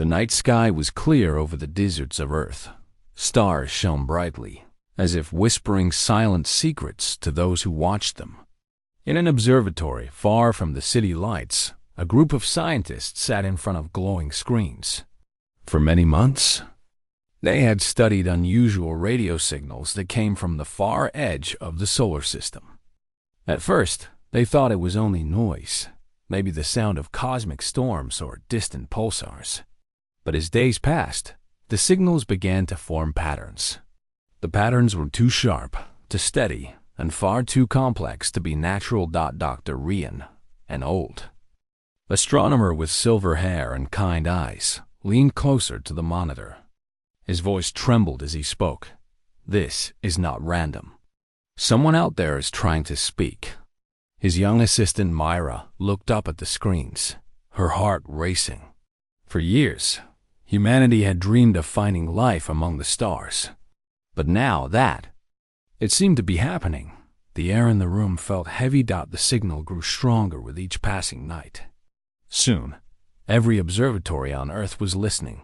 The night sky was clear over the deserts of Earth. Stars shone brightly, as if whispering silent secrets to those who watched them. In an observatory far from the city lights, a group of scientists sat in front of glowing screens. For many months, they had studied unusual radio signals that came from the far edge of the solar system. At first, they thought it was only noise, maybe the sound of cosmic storms or distant pulsars. But as days passed, the signals began to form patterns. The patterns were too sharp, too steady, and far too complex to be natural. Dr. Rian, an old astronomer with silver hair and kind eyes, leaned closer to the monitor. His voice trembled as he spoke. This is not random. Someone out there is trying to speak. His young assistant Myra looked up at the screens, her heart racing. For years, humanity had dreamed of finding life among the stars. But now it seemed to be happening. The air in the room felt heavy. The signal grew stronger with each passing night. Soon, every observatory on Earth was listening.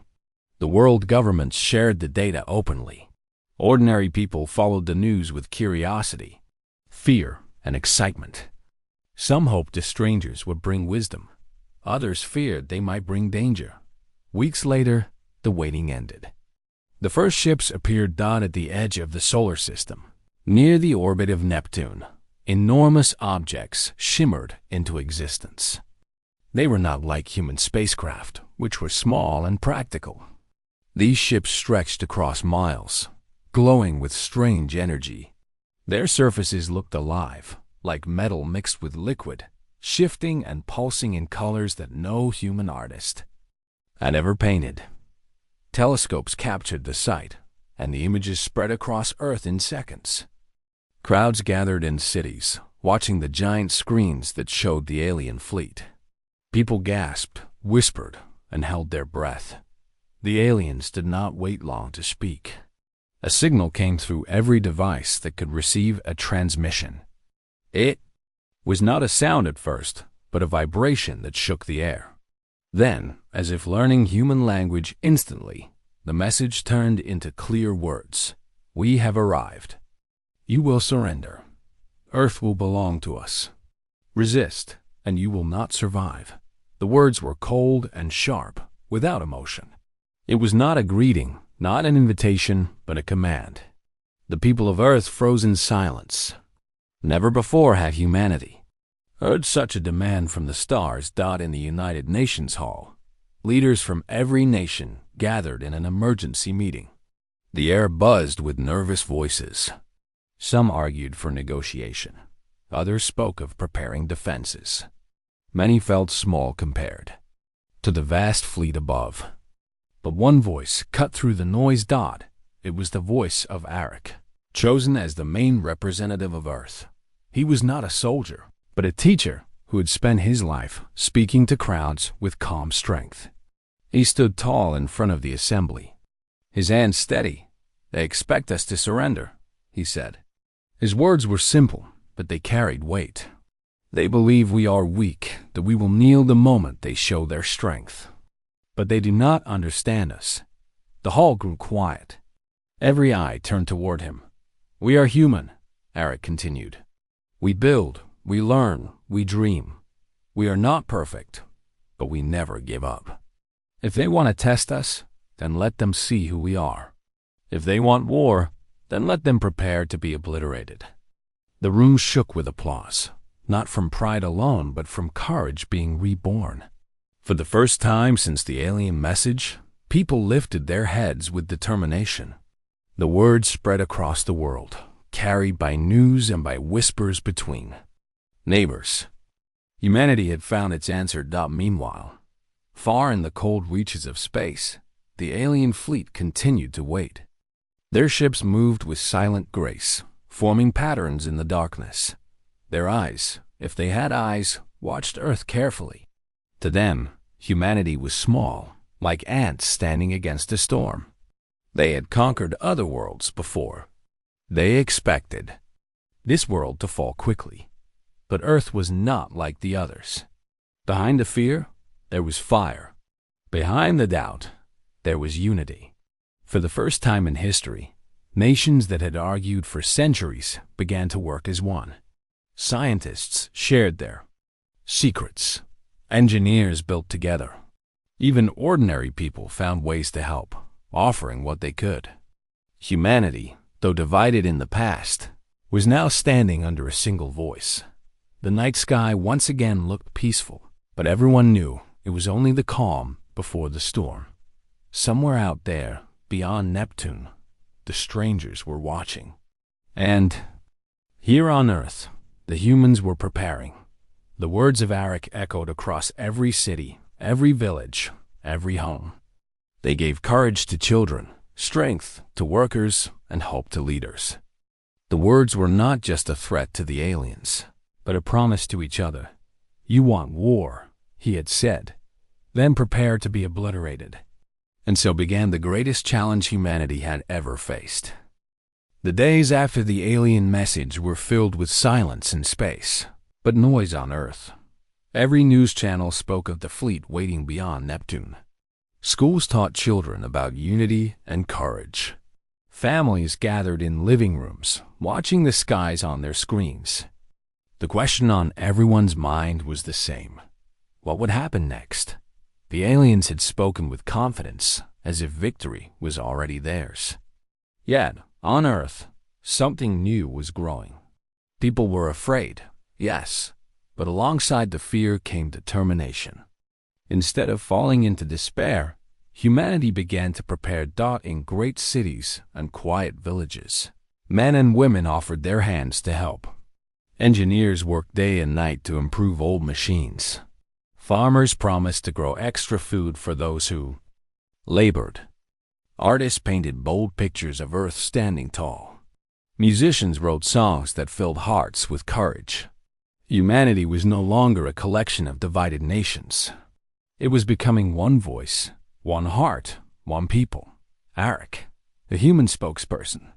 The world governments shared the data openly. Ordinary people followed the news with curiosity, fear, and excitement. Some hoped the strangers would bring wisdom. Others feared they might bring danger. Weeks later, the waiting ended. The first ships appeared at the edge of the solar system. Near the orbit of Neptune, enormous objects shimmered into existence. They were not like human spacecraft, which were small and practical. These ships stretched across miles, glowing with strange energy. Their surfaces looked alive, like metal mixed with liquid, shifting and pulsing in colors that no human artist had ever painted. Telescopes captured the sight, and the images spread across Earth in seconds. Crowds gathered in cities, watching the giant screens that showed the alien fleet. People gasped, whispered, and held their breath. The aliens did not wait long to speak. A signal came through every device that could receive a transmission. It was not a sound at first, but a vibration that shook the air. Then, as if learning human language instantly, the message turned into clear words. We have arrived. You will surrender. Earth will belong to us. Resist, and you will not survive. The words were cold and sharp, without emotion. It was not a greeting, not an invitation, but a command. The people of Earth froze in silence. Never before had humanity heard such a demand from the stars. In the United Nations Hall, leaders from every nation gathered in an emergency meeting. The air buzzed with nervous voices. Some argued for negotiation. Others spoke of preparing defenses. Many felt small compared to the vast fleet above. But one voice cut through the noise. It was the voice of Arik, chosen as the main representative of Earth. He was not a soldier, but a teacher who had spent his life speaking to crowds with calm strength. He stood tall in front of the assembly, his hands steady. They expect us to surrender, he said. His words were simple, but they carried weight. They believe we are weak, that we will kneel the moment they show their strength. But they do not understand us. The hall grew quiet. Every eye turned toward him. We are human, Arik continued. We build, we learn, we dream. We are not perfect, but we never give up. If they want to test us, then let them see who we are. If they want war, then let them prepare to be obliterated. The room shook with applause, not from pride alone, but from courage being reborn. For the first time since the alien message, people lifted their heads with determination. The word spread across the world, carried by news and by whispers between neighbors. Humanity had found its answer. Meanwhile, far in the cold reaches of space, the alien fleet continued to wait. Their ships moved with silent grace, forming patterns in the darkness. Their eyes, if they had eyes, watched Earth carefully. To them, humanity was small, like ants standing against a storm. They had conquered other worlds before. They expected this world to fall quickly. But Earth was not like the others. Behind the fear, there was fire. Behind the doubt, there was unity. For the first time in history, nations that had argued for centuries began to work as one. Scientists shared their secrets. Engineers built together. Even ordinary people found ways to help, offering what they could. Humanity, though divided in the past, was now standing under a single voice. The night sky once again looked peaceful, but everyone knew it was only the calm before the storm. Somewhere out there, beyond Neptune, the strangers were watching. And here on Earth, the humans were preparing. The words of Arik echoed across every city, every village, every home. They gave courage to children, strength to workers, and hope to leaders. The words were not just a threat to the aliens, but a promise to each other. You want war, he had said, then prepare to be obliterated. And so began the greatest challenge humanity had ever faced. The days after the alien message were filled with silence in space, but noise on Earth. Every news channel spoke of the fleet waiting beyond Neptune. Schools taught children about unity and courage. Families gathered in living rooms, watching the skies on their screens. The question on everyone's mind was the same. What would happen next? The aliens had spoken with confidence, as if victory was already theirs. Yet, on Earth, something new was growing. People were afraid, yes, but alongside the fear came determination. Instead of falling into despair, humanity began to prepare in great cities and quiet villages. Men and women offered their hands to help. Engineers worked day and night to improve old machines. Farmers promised to grow extra food for those who labored. Artists painted bold pictures of Earth standing tall. Musicians wrote songs that filled hearts with courage. Humanity was no longer a collection of divided nations. It was becoming one voice, one heart, one people. Arik, the human spokesperson,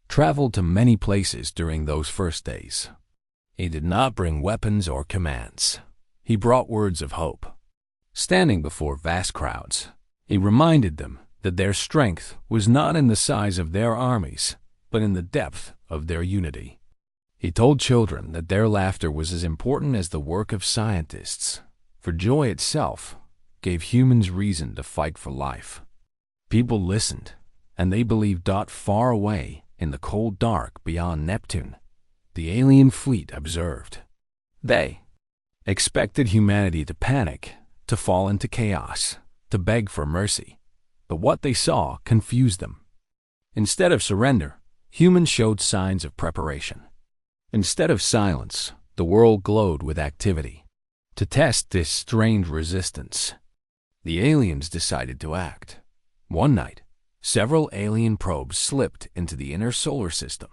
traveled to many places during those first days. He did not bring weapons or commands. He brought words of hope. Standing before vast crowds, he reminded them that their strength was not in the size of their armies, but in the depth of their unity. He told children that their laughter was as important as the work of scientists, for joy itself gave humans reason to fight for life. People listened, and they believed far away in the cold dark beyond Neptune, the alien fleet observed. They expected humanity to panic, to fall into chaos, to beg for mercy. But what they saw confused them. Instead of surrender, humans showed signs of preparation. Instead of silence, the world glowed with activity. To test this strange resistance, the aliens decided to act. One night, several alien probes slipped into the inner solar system.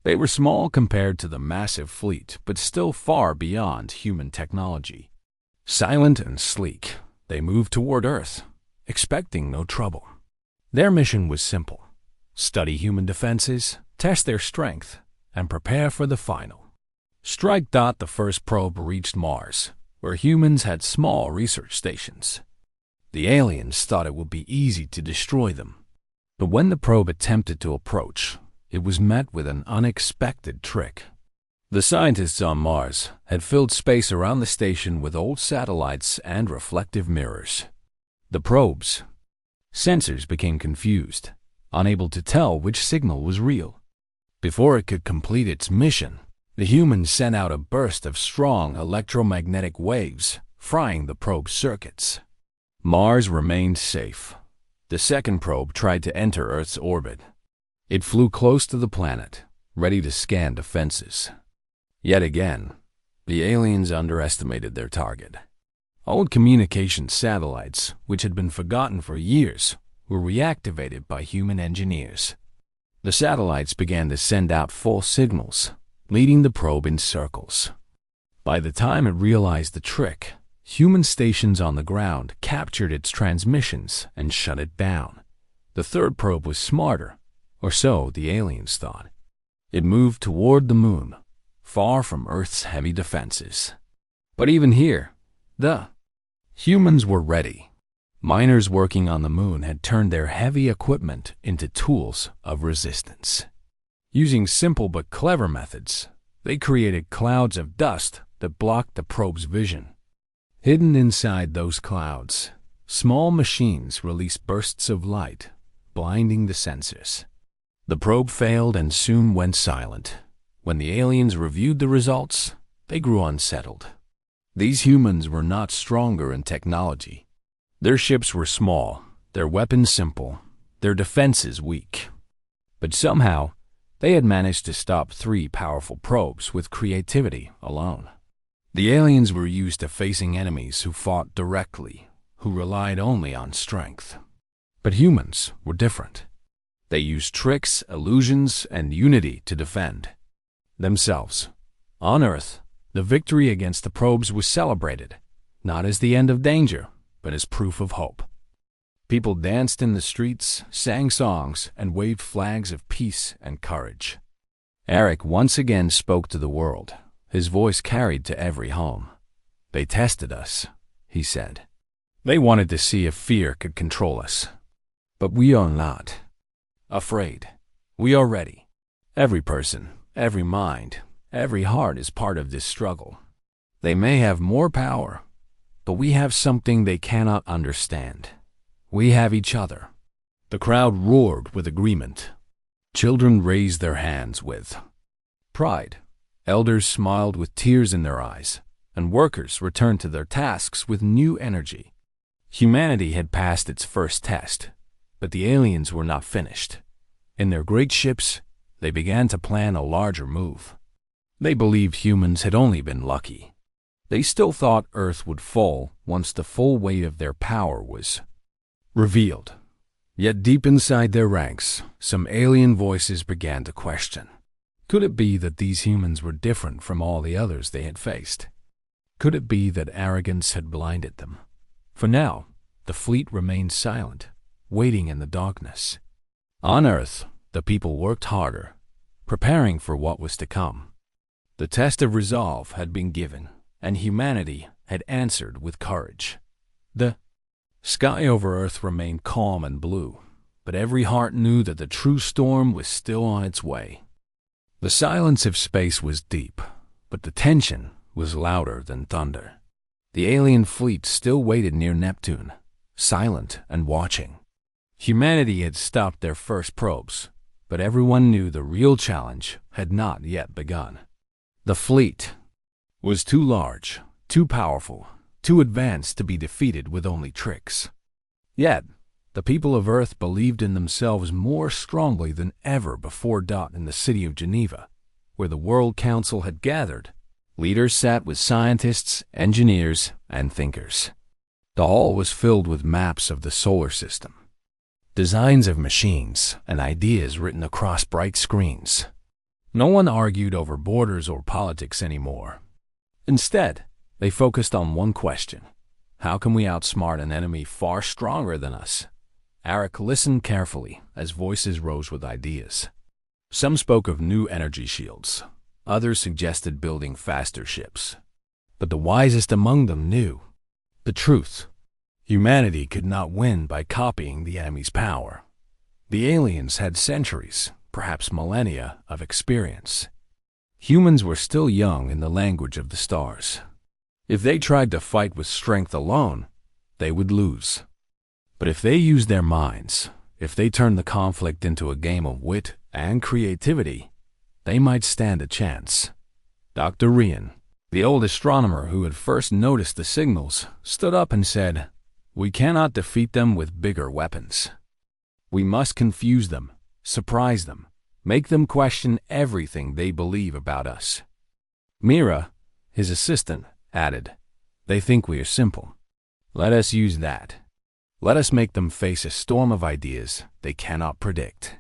They were small compared to the massive fleet, but still far beyond human technology. Silent and sleek, they moved toward Earth, expecting no trouble. Their mission was simple: study human defenses, test their strength, and prepare for the final. Strike. The first probe reached Mars, where humans had small research stations. The aliens thought it would be easy to destroy them. But when the probe attempted to approach, it was met with an unexpected trick. The scientists on Mars had filled space around the station with old satellites and reflective mirrors. The probe's sensors became confused, unable to tell which signal was real. Before it could complete its mission, the humans sent out a burst of strong electromagnetic waves, frying the probe's circuits. Mars remained safe. The second probe tried to enter Earth's orbit. It flew close to the planet, ready to scan defenses. Yet again, the aliens underestimated their target. Old communication satellites, which had been forgotten for years, were reactivated by human engineers. The satellites began to send out false signals, leading the probe in circles. By the time it realized the trick, human stations on the ground captured its transmissions and shut it down. The third probe was smarter, or so the aliens thought. It moved toward the moon, far from Earth's heavy defenses. But even here, the humans were ready. Miners working on the moon had turned their heavy equipment into tools of resistance. Using simple but clever methods, they created clouds of dust that blocked the probe's vision. Hidden inside those clouds, small machines released bursts of light, blinding the sensors. The probe failed and soon went silent. When the aliens reviewed the results, they grew unsettled. These humans were not stronger in technology. Their ships were small, their weapons simple, their defenses weak. But somehow, they had managed to stop 3 powerful probes with creativity alone. The aliens were used to facing enemies who fought directly, who relied only on strength. But humans were different. They used tricks, illusions, and unity to defend themselves. On Earth, the victory against the probes was celebrated, not as the end of danger, but as proof of hope. People danced in the streets, sang songs, and waved flags of peace and courage. Eric once again spoke to the world, his voice carried to every home. "They tested us," he said. "They wanted to see if fear could control us. But we are not afraid. We are ready. Every person, every mind, every heart is part of this struggle. They may have more power, but we have something they cannot understand. We have each other." The crowd roared with agreement. Children raised their hands with pride. Elders smiled with tears in their eyes, and workers returned to their tasks with new energy. Humanity had passed its first test, but the aliens were not finished. In their great ships, they began to plan a larger move. They believed humans had only been lucky. They still thought Earth would fall once the full weight of their power was revealed. Yet deep inside their ranks, some alien voices began to question. Could it be that these humans were different from all the others they had faced? Could it be that arrogance had blinded them? For now, the fleet remained silent, waiting in the darkness. On Earth, the people worked harder, preparing for what was to come. The test of resolve had been given, and humanity had answered with courage. The sky over Earth remained calm and blue, but every heart knew that the true storm was still on its way. The silence of space was deep, but the tension was louder than thunder. The alien fleet still waited near Neptune, silent and watching. Humanity had stopped their first probes, but everyone knew the real challenge had not yet begun. The fleet was too large, too powerful, too advanced to be defeated with only tricks. Yet, the people of Earth believed in themselves more strongly than ever before. In the city of Geneva, where the World Council had gathered, leaders sat with scientists, engineers, and thinkers. The hall was filled with maps of the solar system, designs of machines, and ideas written across bright screens. No one argued over borders or politics anymore. Instead, they focused on one question: how can we outsmart an enemy far stronger than us? Eric listened carefully as voices rose with ideas. Some spoke of new energy shields. Others suggested building faster ships. But the wisest among them knew the truth. Humanity could not win by copying the enemy's power. The aliens had centuries, perhaps millennia, of experience. Humans were still young in the language of the stars. If they tried to fight with strength alone, they would lose. But if they used their minds, if they turned the conflict into a game of wit and creativity, they might stand a chance. Dr. Rian, the old astronomer who had first noticed the signals, stood up and said, "We cannot defeat them with bigger weapons. We must confuse them, surprise them, make them question everything they believe about us." Mira, his assistant, added, "They think we are simple. Let us use that. Let us make them face a storm of ideas they cannot predict."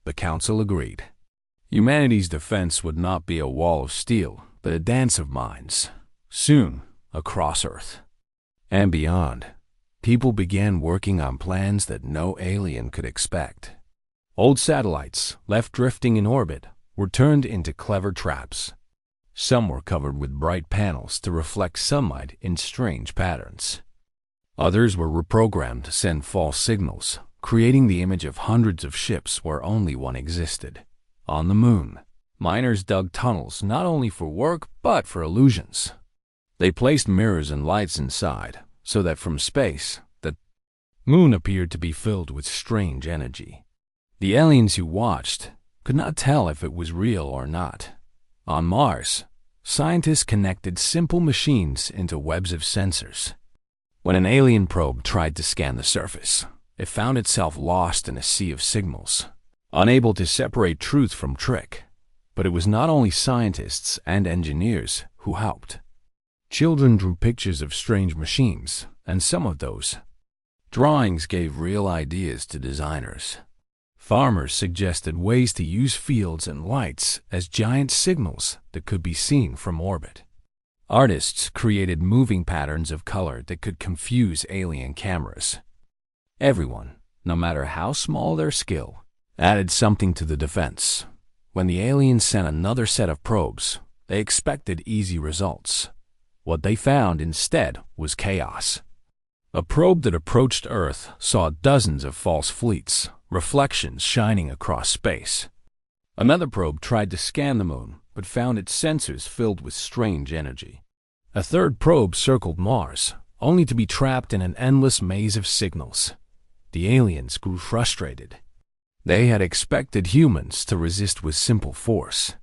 The council agreed. Humanity's defense would not be a wall of steel, but a dance of minds. Soon, across Earth and beyond, people began working on plans that no alien could expect. Old satellites, left drifting in orbit, were turned into clever traps. Some were covered with bright panels to reflect sunlight in strange patterns. Others were reprogrammed to send false signals, creating the image of hundreds of ships where only one existed. On the moon, miners dug tunnels not only for work but for illusions. They placed mirrors and lights inside, so that from space, the moon appeared to be filled with strange energy. The aliens who watched could not tell if it was real or not. On Mars, scientists connected simple machines into webs of sensors. When an alien probe tried to scan the surface, it found itself lost in a sea of signals, unable to separate truth from trick. But it was not only scientists and engineers who helped. Children drew pictures of strange machines, and some of those drawings gave real ideas to designers. Farmers suggested ways to use fields and lights as giant signals that could be seen from orbit. Artists created moving patterns of color that could confuse alien cameras. Everyone, no matter how small their skill, added something to the defense. When the aliens sent another set of probes, they expected easy results. What they found instead was chaos. A probe that approached Earth saw dozens of false fleets, reflections shining across space. Another probe tried to scan the moon, but found its sensors filled with strange energy. A third probe circled Mars, only to be trapped in an endless maze of signals. The aliens grew frustrated. They had expected humans to resist with simple force.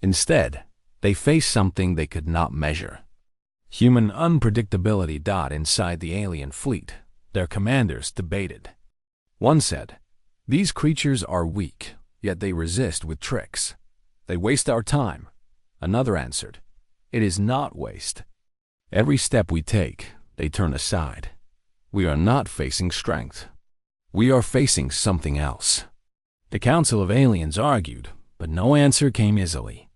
Instead, they faced something they could not measure. Human unpredictability. Inside the alien fleet, their commanders debated. One said, "These creatures are weak, yet they resist with tricks. They waste our time." Another answered, "It is not waste. Every step we take, they turn aside. We are not facing strength. We are facing something else." The Council of Aliens argued, but no answer came easily.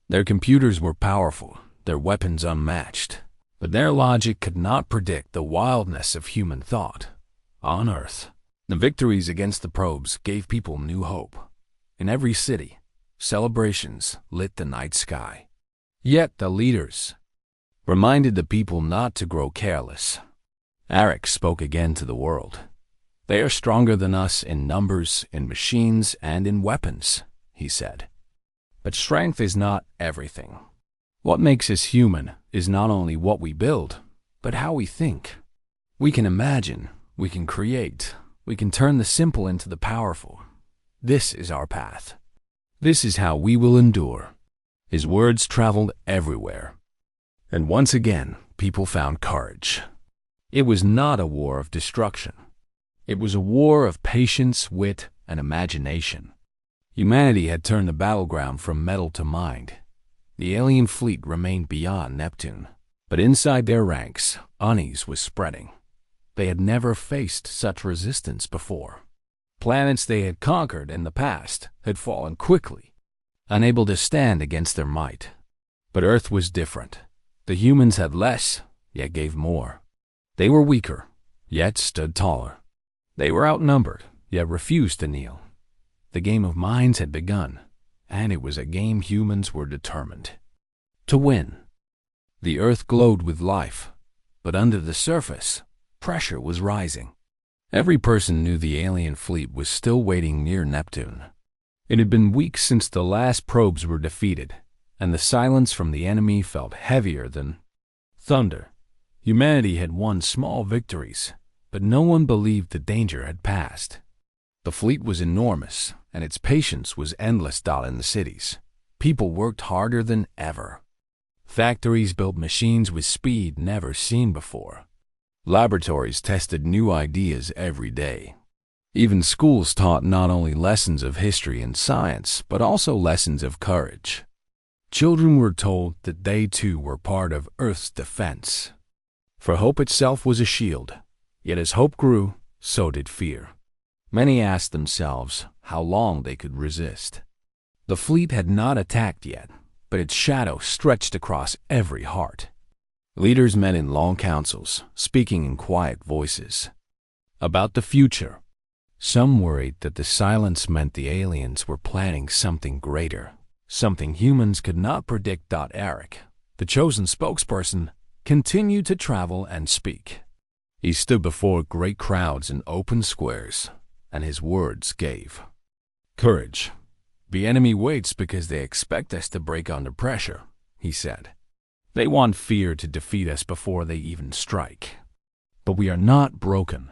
Their computers were powerful, their weapons unmatched, but their logic could not predict the wildness of human thought. On Earth, the victories against the probes gave people new hope. In every city, celebrations lit the night sky. Yet the leaders reminded the people not to grow careless. Eric spoke again to the world. "They are stronger than us in numbers, in machines, and in weapons," he said. But strength is not everything. What makes us human is not only what we build, but how we think. We can imagine, we can create, we can turn the simple into the powerful. This is our path. This is how we will endure. His words traveled everywhere. And once again, people found courage. It was not a war of destruction. It was a war of patience, wit, and imagination. Humanity had turned the battleground from metal to mind. The alien fleet remained beyond Neptune, but inside their ranks, unease was spreading. They had never faced such resistance before. Planets they had conquered in the past had fallen quickly, unable to stand against their might. But Earth was different. The humans had less, yet gave more. They were weaker, yet stood taller. They were outnumbered, yet refused to kneel. The game of minds had begun, and it was a game humans were determined to win. The Earth glowed with life, but under the surface, pressure was rising. Every person knew the alien fleet was still waiting near Neptune. It had been weeks since the last probes were defeated, and the silence from the enemy felt heavier than thunder. Humanity had won small victories, but no one believed the danger had passed. The fleet was enormous, and its patience was endless. In the cities, people worked harder than ever. Factories built machines with speed never seen before. Laboratories tested new ideas every day. Even schools taught not only lessons of history and science, but also lessons of courage. Children were told that they too were part of Earth's defense. For hope itself was a shield, yet as hope grew, so did fear. Many asked themselves how long they could resist. The fleet had not attacked yet, but its shadow stretched across every heart. Leaders met in long councils, speaking in quiet voices about the future. Some worried that the silence meant the aliens were planning something greater, something humans could not predict. Eric, the chosen spokesperson, continued to travel and speak. He stood before great crowds in open squares, and his words gave courage. The enemy waits because they expect us to break under pressure, he said. They want fear to defeat us before they even strike. But we are not broken.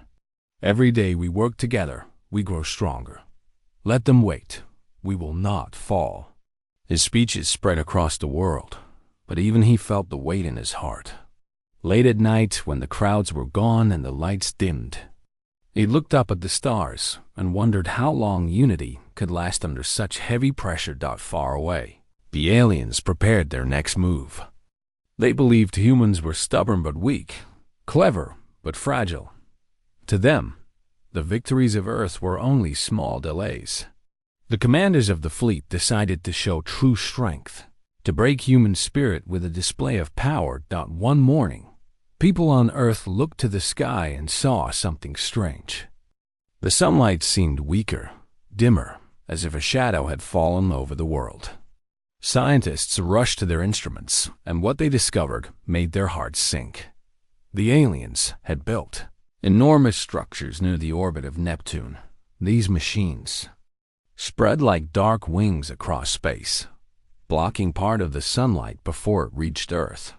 Every day we work together, we grow stronger. Let them wait. We will not fall. His speeches spread across the world, but even he felt the weight in his heart. Late at night, when the crowds were gone and the lights dimmed, he looked up at the stars and wondered how long unity could last under such heavy pressure. Far away, the aliens prepared their next move. They believed humans were stubborn but weak, clever but fragile. To them, the victories of Earth were only small delays. The commanders of the fleet decided to show true strength, to break human spirit with a display of power. One morning, people on Earth looked to the sky and saw something strange. The sunlight seemed weaker, dimmer, as if a shadow had fallen over the world. Scientists rushed to their instruments, and what they discovered made their hearts sink. The aliens had built enormous structures near the orbit of Neptune. These machines spread like dark wings across space, blocking part of the sunlight before it reached Earth.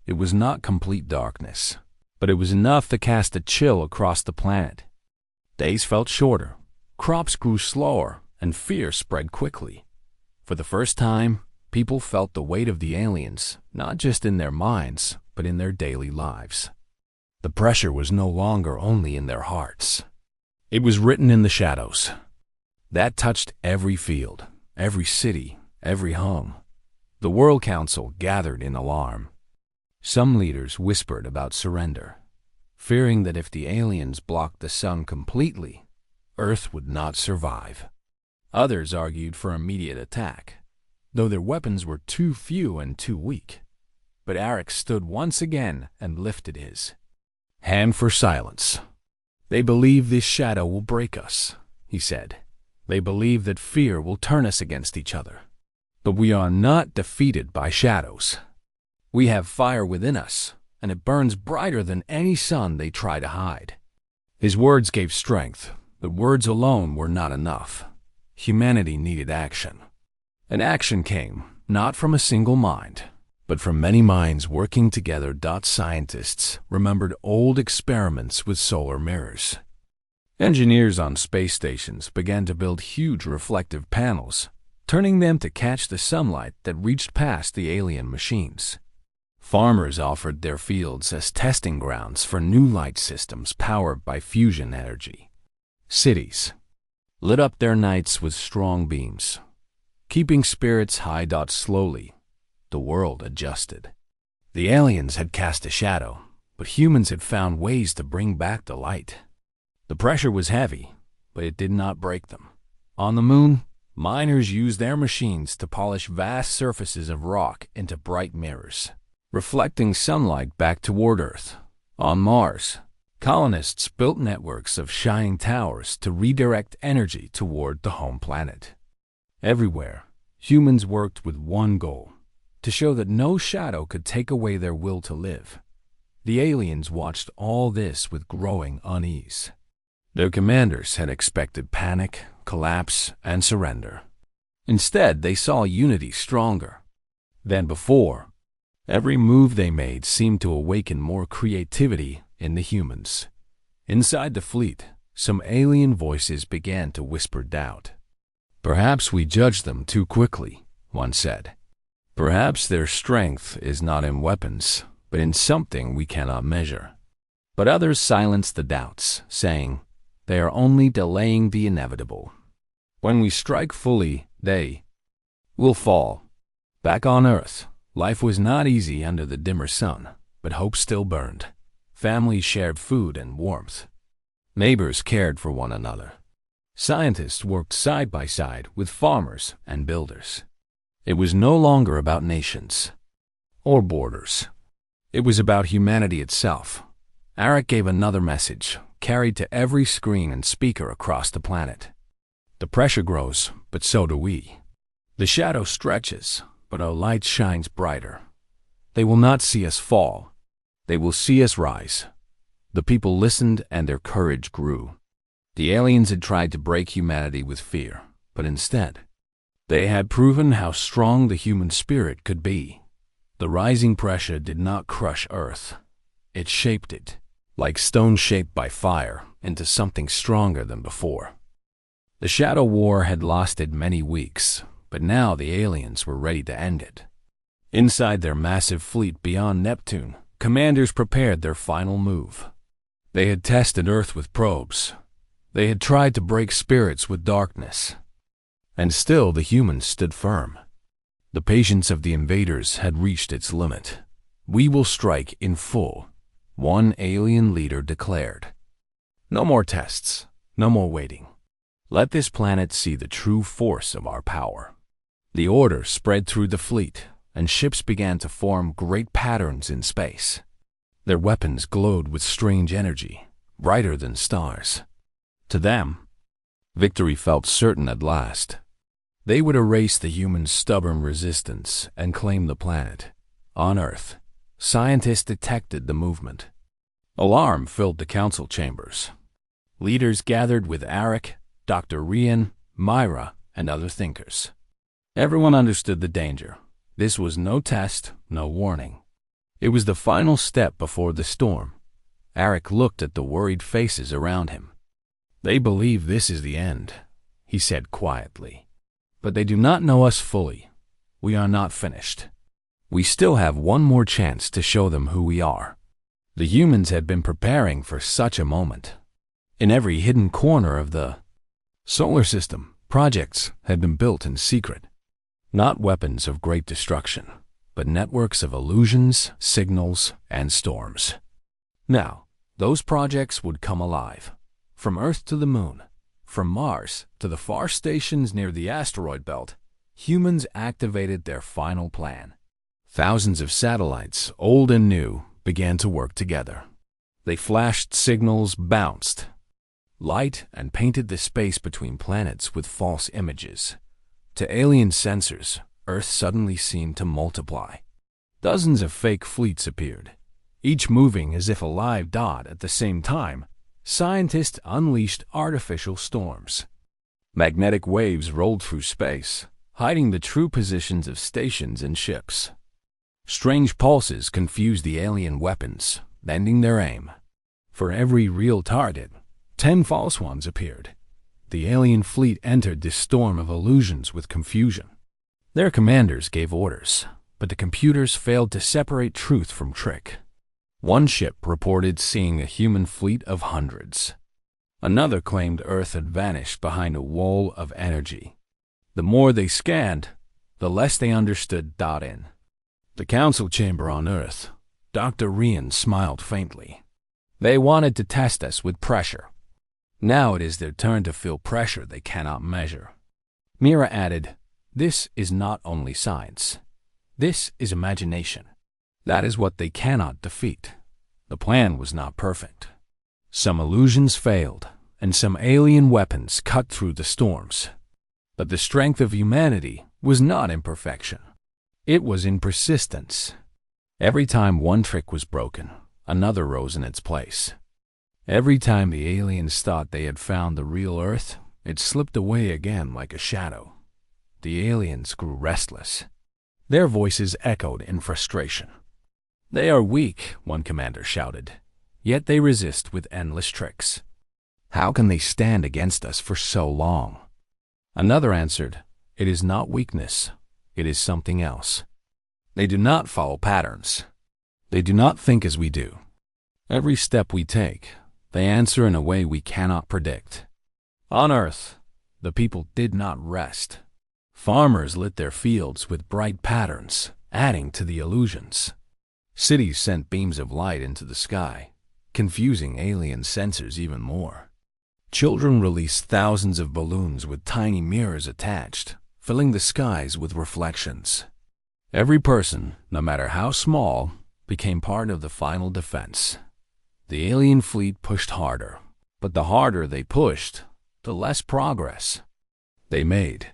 It was not complete darkness, but it was enough to cast a chill across the planet. Days felt shorter, crops grew slower, and fear spread quickly. For the first time, people felt the weight of the aliens, not just in their minds, but in their daily lives. The pressure was no longer only in their hearts. It was written in the shadows. That touched every field, every city, every home. The World Council gathered in alarm. Some leaders whispered about surrender, fearing that if the aliens blocked the sun completely, Earth would not survive. Others argued for immediate attack, though their weapons were too few and too weak. But Eric stood once again and lifted his hand for silence. They believe this shadow will break us, he said. They believe that fear will turn us against each other. But we are not defeated by shadows. We have fire within us, and it burns brighter than any sun they try to hide. His words gave strength, but words alone were not enough. Humanity needed action. And action came, not from a single mind, but from many minds working together. Scientists remembered old experiments with solar mirrors. Engineers on space stations began to build huge reflective panels, turning them to catch the sunlight that reached past the alien machines. Farmers offered their fields as testing grounds for new light systems powered by fusion energy. Cities lit up their nights with strong beams, keeping spirits high. Slowly, the world adjusted. The aliens had cast a shadow, but humans had found ways to bring back the light. The pressure was heavy, but it did not break them. On the moon, miners used their machines to polish vast surfaces of rock into bright mirrors, reflecting sunlight back toward Earth. On Mars, colonists built networks of shining towers to redirect energy toward the home planet. Everywhere, humans worked with one goal: to show that no shadow could take away their will to live. The aliens watched all this with growing unease. Their commanders had expected panic, collapse, and surrender. Instead, they saw unity stronger than before. Every move they made seemed to awaken more creativity in the humans. Inside the fleet, some alien voices began to whisper doubt. Perhaps we judged them too quickly, one said. Perhaps their strength is not in weapons, but in something we cannot measure. But others silenced the doubts, saying, they are only delaying the inevitable. When we strike fully, they will fall. Back on Earth, life was not easy under the dimmer sun, but hope still burned. Families shared food and warmth. Neighbors cared for one another. Scientists worked side by side with farmers and builders. It was no longer about nations or borders. It was about humanity itself. Eric gave another message, carried to every screen and speaker across the planet. The pressure grows, but so do we. The shadow stretches, but our light shines brighter. They will not see us fall. They will see us rise. The people listened and their courage grew. The aliens had tried to break humanity with fear, but instead, they had proven how strong the human spirit could be. The rising pressure did not crush Earth. It shaped it, like stone shaped by fire, into something stronger than before. The Shadow War had lasted many weeks, but now the aliens were ready to end it. Inside their massive fleet beyond Neptune, commanders prepared their final move. They had tested Earth with probes. They had tried to break spirits with darkness. And still the humans stood firm. The patience of the invaders had reached its limit. "We will strike in full," one alien leader declared. "No more tests, no more waiting. Let this planet see the true force of our power." The order spread through the fleet, and ships began to form great patterns in space. Their weapons glowed with strange energy, brighter than stars. To them, victory felt certain at last. They would erase the humans' stubborn resistance and claim the planet. On Earth, scientists detected the movement. Alarm filled the council chambers. Leaders gathered with Arik, Dr. Rian, Myra, and other thinkers. Everyone understood the danger. This was no test, no warning. It was the final step before the storm. Arik looked at the worried faces around him. "They believe this is the end," he said quietly. "But they do not know us fully. We are not finished. We still have one more chance to show them who we are." The humans had been preparing for such a moment. In every hidden corner of the solar system, projects had been built in secret. Not weapons of great destruction, but networks of illusions, signals, and storms. Now, those projects would come alive. From Earth to the Moon, from Mars to the far stations near the asteroid belt, humans activated their final plan. Thousands of satellites, old and new, began to work together. They flashed signals, bounced light, and painted the space between planets with false images. To alien sensors, Earth suddenly seemed to multiply. Dozens of fake fleets appeared, each moving as if a live dot. At the same time, scientists unleashed artificial storms. Magnetic waves rolled through space, hiding the true positions of stations and ships. Strange pulses confused the alien weapons, bending their aim. For every real target, 10 false ones appeared. The alien fleet entered this storm of illusions with confusion. Their commanders gave orders, but the computers failed to separate truth from trick. One ship reported seeing a human fleet of hundreds. Another claimed Earth had vanished behind a wall of energy. The more they scanned, the less they understood. In the council chamber on Earth, Dr. Rian smiled faintly. "They wanted to test us with pressure. Now it is their turn to feel pressure they cannot measure." Mira added, "This is not only science. This is imagination. That is what they cannot defeat." The plan was not perfect. Some illusions failed, and some alien weapons cut through the storms. But the strength of humanity was not in perfection. It was in persistence. Every time one trick was broken, another rose in its place. Every time the aliens thought they had found the real Earth, it slipped away again like a shadow. The aliens grew restless. Their voices echoed in frustration. "They are weak," one commander shouted, "yet they resist with endless tricks. How can they stand against us for so long?" Another answered, "It is not weakness. It is something else. They do not follow patterns. They do not think as we do. Every step we take, they answer in a way we cannot predict." On Earth, the people did not rest. Farmers lit their fields with bright patterns, adding to the illusions. Cities sent beams of light into the sky, confusing alien sensors even more. Children released thousands of balloons with tiny mirrors attached, filling the skies with reflections. Every person, no matter how small, became part of the final defense. The alien fleet pushed harder, but the harder they pushed, the less progress they made.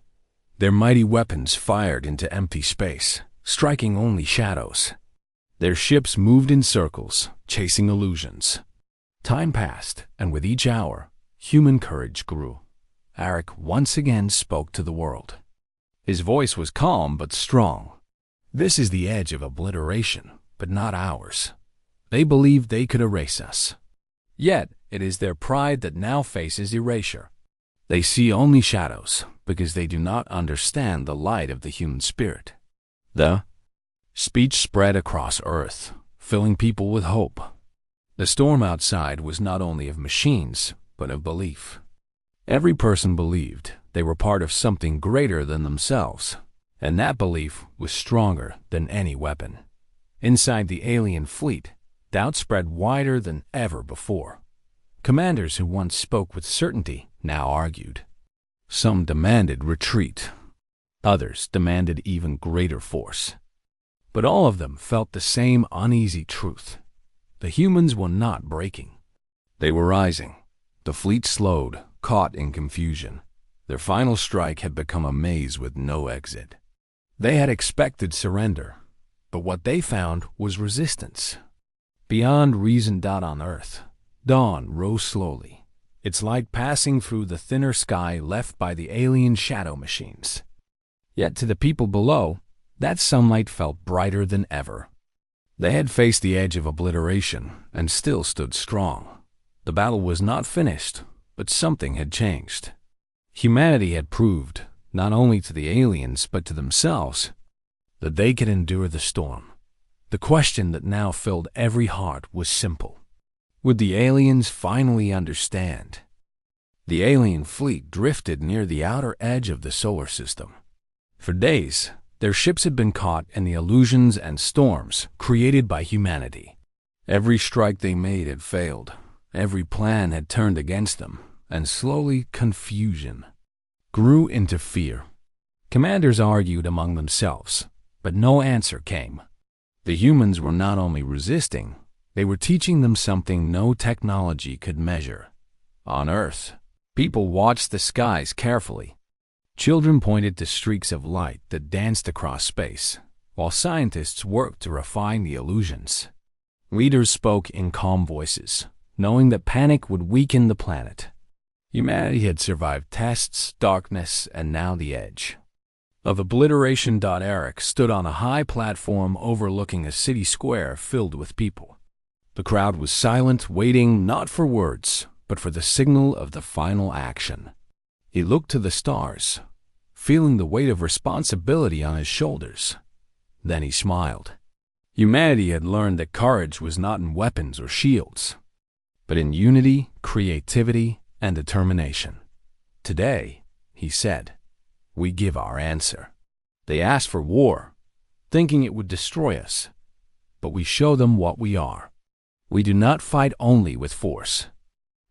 Their mighty weapons fired into empty space, striking only shadows. Their ships moved in circles, chasing illusions. Time passed, and with each hour, human courage grew. Arik once again spoke to the world. His voice was calm but strong. This is the edge of obliteration, but not ours. They believed they could erase us. Yet, it is their pride that now faces erasure. They see only shadows because they do not understand the light of the human spirit. The speech spread across Earth, filling people with hope. The storm outside was not only of machines, but of belief. Every person believed they were part of something greater than themselves, and that belief was stronger than any weapon. Inside the alien fleet, doubt spread wider than ever before. Commanders who once spoke with certainty now argued. Some demanded retreat. Others demanded even greater force. But all of them felt the same uneasy truth. The humans were not breaking. They were rising. The fleet slowed, caught in confusion. Their final strike had become a maze with no exit. They had expected surrender, but what they found was resistance. Beyond reason. On Earth, dawn rose slowly, its light passing through the thinner sky left by the alien shadow machines. Yet to the people below, that sunlight felt brighter than ever. They had faced the edge of obliteration and still stood strong. The battle was not finished, but something had changed. Humanity had proved, not only to the aliens but to themselves, that they could endure the storm. The question that now filled every heart was simple. Would the aliens finally understand? The alien fleet drifted near the outer edge of the solar system. For days, their ships had been caught in the illusions and storms created by humanity. Every strike they made had failed. Every plan had turned against them, and slowly confusion grew into fear. Commanders argued among themselves, but no answer came. The humans were not only resisting, they were teaching them something no technology could measure. On Earth, people watched the skies carefully. Children pointed to streaks of light that danced across space, while scientists worked to refine the illusions. Leaders spoke in calm voices, knowing that panic would weaken the planet. Humanity had survived tests, darkness, and now the edge of obliteration. Arik stood on a high platform overlooking a city square filled with people. The crowd was silent, waiting not for words, but for the signal of the final action. He looked to the stars, feeling the weight of responsibility on his shoulders. Then he smiled. Humanity had learned that courage was not in weapons or shields, but in unity, creativity, and determination. Today, he said, we give our answer. They asked for war, thinking it would destroy us, but we show them what we are. We do not fight only with force.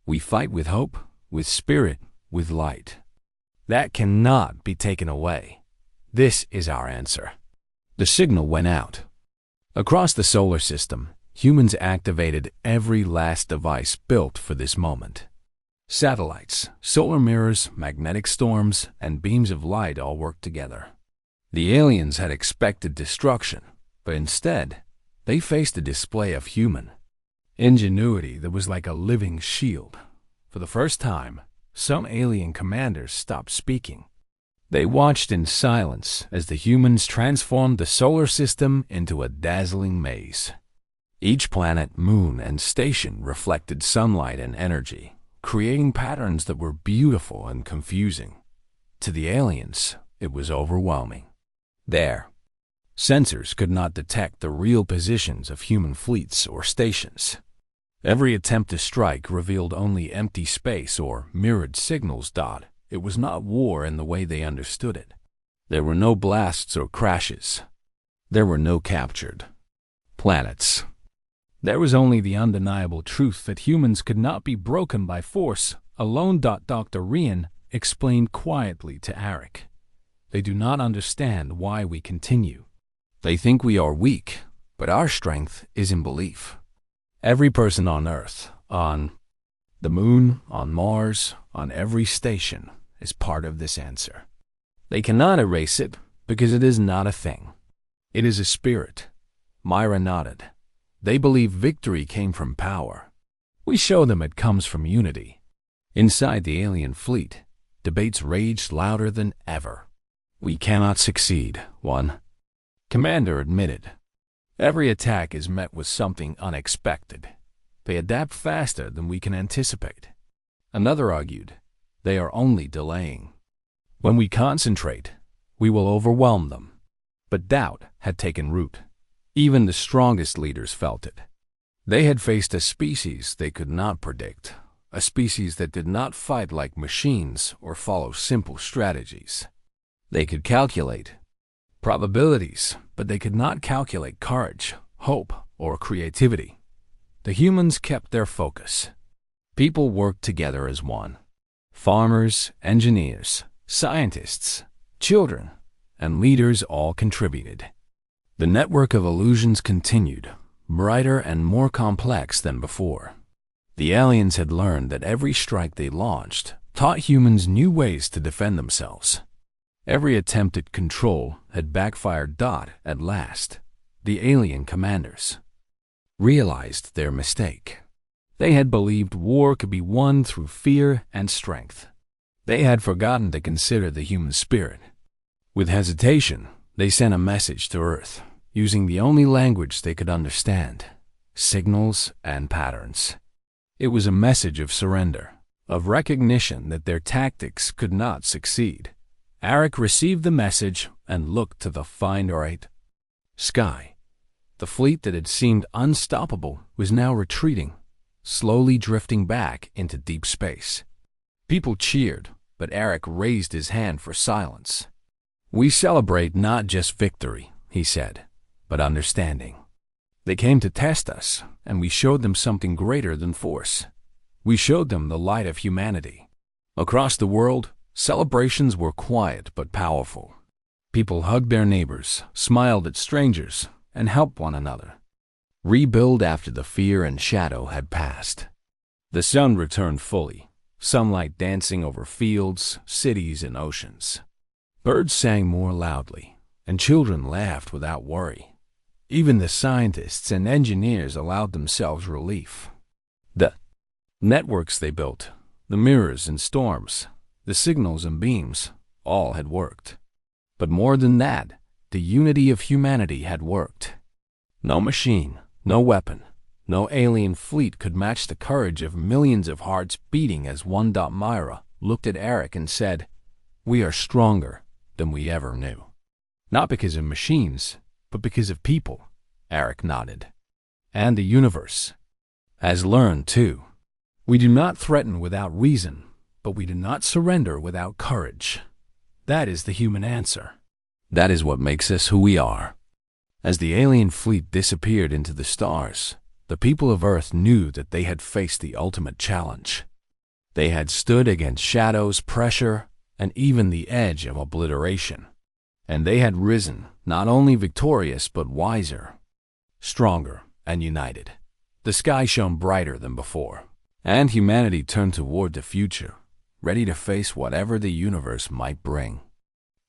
We fight with hope, with spirit, with light. That cannot be taken away. This is our answer. The signal went out. Across the solar system, humans activated every last device built for this moment. Satellites, solar mirrors, magnetic storms, and beams of light all worked together. The aliens had expected destruction, but instead, they faced a display of human ingenuity that was like a living shield. For the first time, some alien commanders stopped speaking. They watched in silence as the humans transformed the solar system into a dazzling maze. Each planet, moon, and station reflected sunlight and energy, creating patterns that were beautiful and confusing. To the aliens, it was overwhelming. Their sensors could not detect the real positions of human fleets or stations. Every attempt to strike revealed only empty space or mirrored signals. It was not war in the way they understood it. There were no blasts or crashes. There were no captured planets. There was only the undeniable truth that humans could not be broken by force alone. Dr. Rian explained quietly to Arik. They do not understand why we continue. They think we are weak, but our strength is in belief. Every person on Earth, on the moon, on Mars, on every station, is part of this answer. They cannot erase it because it is not a thing. It is a spirit. Myra nodded. They believe victory came from power. We show them it comes from unity. Inside the alien fleet, debates raged louder than ever. We cannot succeed, one commander admitted. Every attack is met with something unexpected. They adapt faster than we can anticipate. Another argued, they are only delaying. When we concentrate, we will overwhelm them. But doubt had taken root. Even the strongest leaders felt it. They had faced a species they could not predict, a species that did not fight like machines or follow simple strategies. They could calculate probabilities, but they could not calculate courage, hope, or creativity. The humans kept their focus. People worked together as one. Farmers, engineers, scientists, children, and leaders all contributed. The network of illusions continued, brighter and more complex than before. The aliens had learned that every strike they launched taught humans new ways to defend themselves. Every attempt at control had backfired. At last, the alien commanders realized their mistake. They had believed war could be won through fear and strength. They had forgotten to consider the human spirit. With hesitation, they sent a message to Earth, using the only language they could understand, signals and patterns. It was a message of surrender, of recognition that their tactics could not succeed. Arik received the message and looked to the far-right sky. The fleet that had seemed unstoppable was now retreating, slowly drifting back into deep space. People cheered, but Arik raised his hand for silence. "We celebrate not just victory," he said, "but understanding. They came to test us, and we showed them something greater than force. We showed them the light of humanity." Across the world, celebrations were quiet but powerful. People hugged their neighbors, smiled at strangers, and helped one another. Rebuild after the fear and shadow had passed. The sun returned fully, sunlight dancing over fields, cities, and oceans. Birds sang more loudly, and children laughed without worry. Even the scientists and engineers allowed themselves relief. The networks they built, the mirrors and storms, the signals and beams, all had worked. But more than that, the unity of humanity had worked. No machine, no weapon, no alien fleet could match the courage of millions of hearts beating as one. Myra looked at Arik and said, "We are stronger than we ever knew." "Not because of machines, but because of people," Arik nodded. "And the universe has learned too. We do not threaten without reason, but we do not surrender without courage. That is the human answer. That is what makes us who we are." As the alien fleet disappeared into the stars, the people of Earth knew that they had faced the ultimate challenge. They had stood against shadows, pressure, and even the edge of obliteration. And they had risen, not only victorious but wiser, stronger, and united. The sky shone brighter than before, and humanity turned toward the future, ready to face whatever the universe might bring.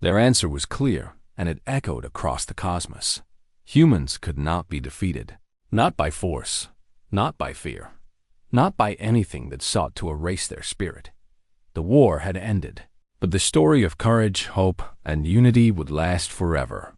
Their answer was clear, and it echoed across the cosmos. Humans could not be defeated, not by force, not by fear, not by anything that sought to erase their spirit. The war had ended, but the story of courage, hope, and unity would last forever.